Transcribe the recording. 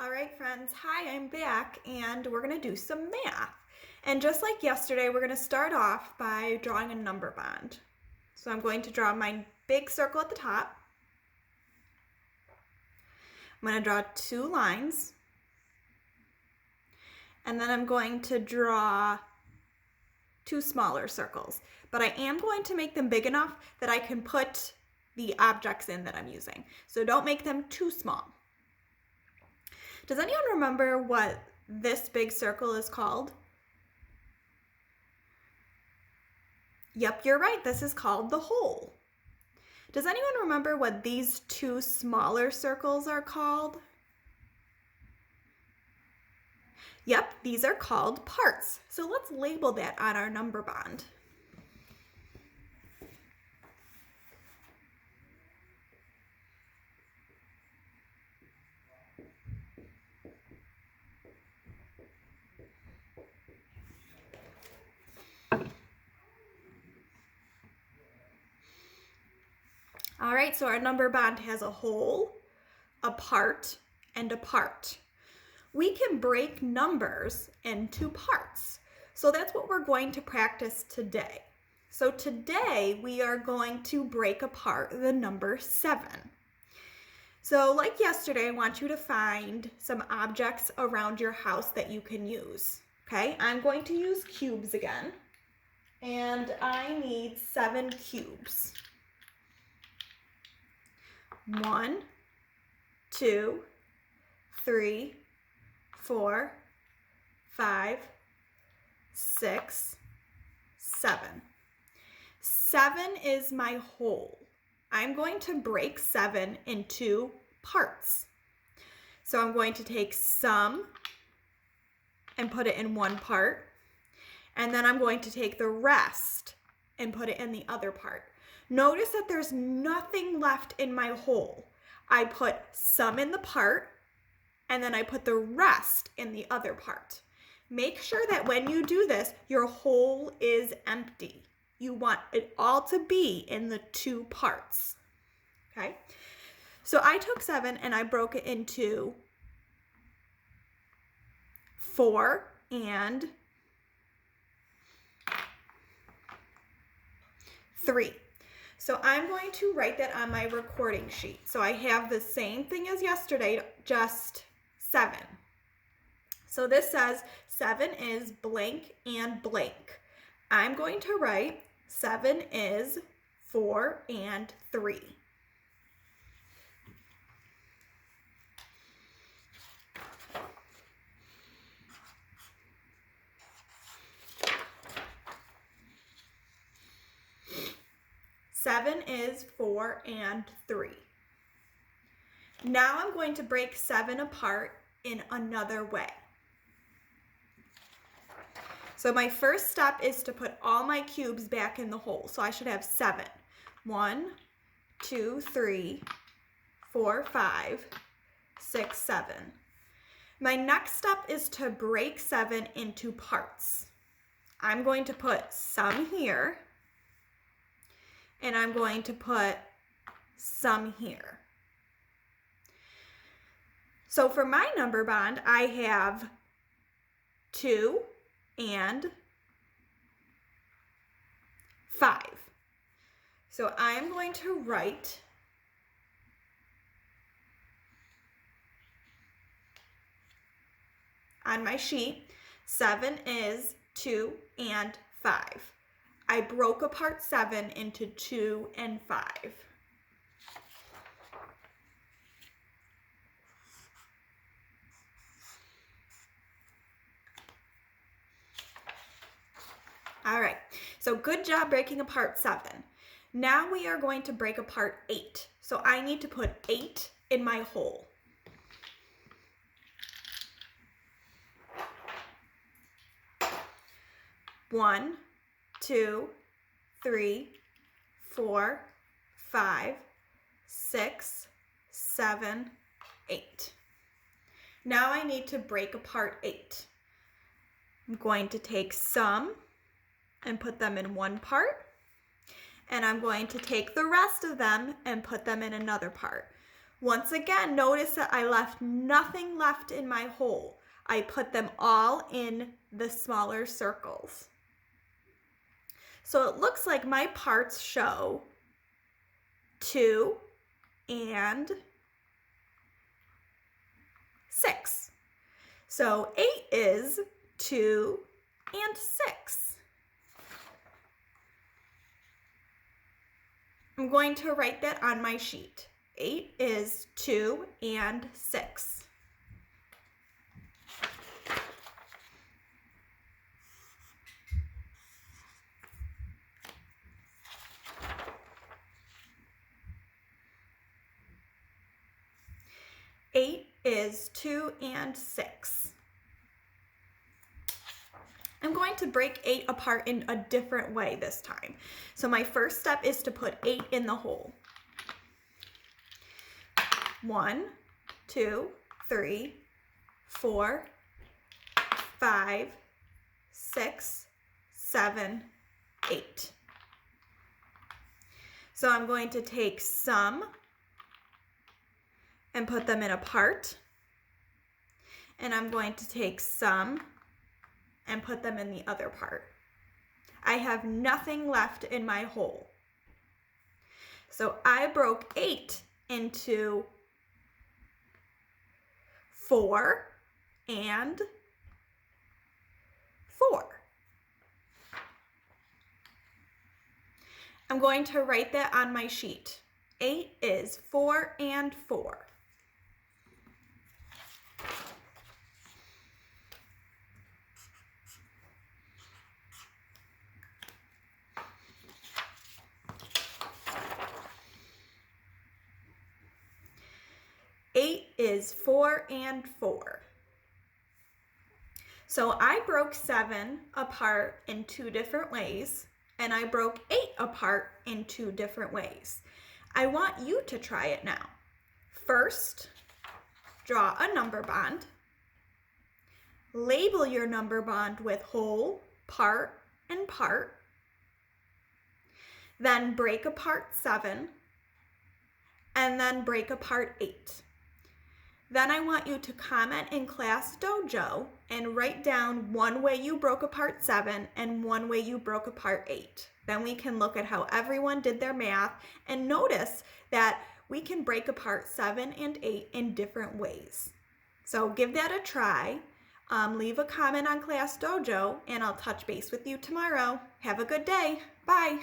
All right, friends. Hi, I'm back, and we're going to do some math. And just like yesterday, we're going to start off by drawing a number bond. So I'm going to draw my big circle at the top. I'm going to draw 2 lines. And then I'm going to draw 2 smaller circles. But I am going to make them big enough that I can put the objects in that I'm using. So don't make them too small. Does anyone remember what this big circle is called? Yep, you're right. This is called the hole. Does anyone remember what these 2 smaller circles are called? Yep, these are called parts. So let's label that on our number bond. All right, so our number bond has a whole, a part, and a part. We can break numbers into parts. So that's what we're going to practice today. So today we are going to break apart the number 7. So like yesterday, I want you to find some objects around your house that you can use. Okay, I'm going to use cubes again, and I need 7 cubes. 1, 2, 3, 4, 5, 6, 7. 7 is my whole. I'm going to break 7 into parts. So I'm going to take some and put it in one part, and then I'm going to take the rest and put it in the other part. Notice that there's nothing left in my whole. I put some in the part, and then I put the rest in the other part. Make sure that when you do this, your whole is empty. You want it all to be in the 2 parts. Okay? So I took 7 and I broke it into 4 and 3. So I'm going to write that on my recording sheet. So I have the same thing as yesterday, just 7. So this says 7 is blank and blank. I'm going to write 7 is 4 and 3. Seven is 4 and 3. Now I'm going to break 7 apart in another way. So my first step is to put all my cubes back in the hole. So I should have 7. 1, 2, 3, 4, 5, 6, 7. My next step is to break 7 into parts. I'm going to put some here, and I'm going to put some here. So for my number bond, I have 2 and 5. So I'm going to write on my sheet, 7 is 2 and 5. I broke apart 7 into 2 and 5. All right, so good job breaking apart 7. Now we are going to break apart 8. So I need to put 8 in my hole. One, 2, 3, 4, 5, 6, 7, 8. Now I need to break apart 8. I'm going to take some and put them in one part, and I'm going to take the rest of them and put them in another part. Once again, notice that I left nothing left in my hole. I put them all in the smaller circles. So it looks like my parts show 2 and 6. So 8 is 2 and 6. I'm going to write that on my sheet. 8 is 2 and 6. Eight is 2 and 6. I'm going to break 8 apart in a different way this time. So my first step is to put 8 in the hole. 1, 2, 3, 4, 5, 6, 7, 8. So I'm going to take some and put them in a part. And I'm going to take some and put them in the other part. I have nothing left in my hole. So I broke 8 into 4 and 4. I'm going to write that on my sheet. 8 is 4 and 4. Eight is 4 and 4. So I broke 7 apart in 2 different ways, and I broke 8 apart in 2 different ways. I want you to try it now. First, draw a number bond. Label your number bond with whole, part, and part. Then break apart 7, and then break apart 8. Then I want you to comment in Class Dojo and write down one way you broke apart 7 and one way you broke apart 8. Then we can look at how everyone did their math and notice that we can break apart 7 and 8 in different ways. So give that a try. Leave a comment on Class Dojo and I'll touch base with you tomorrow. Have a good day. Bye.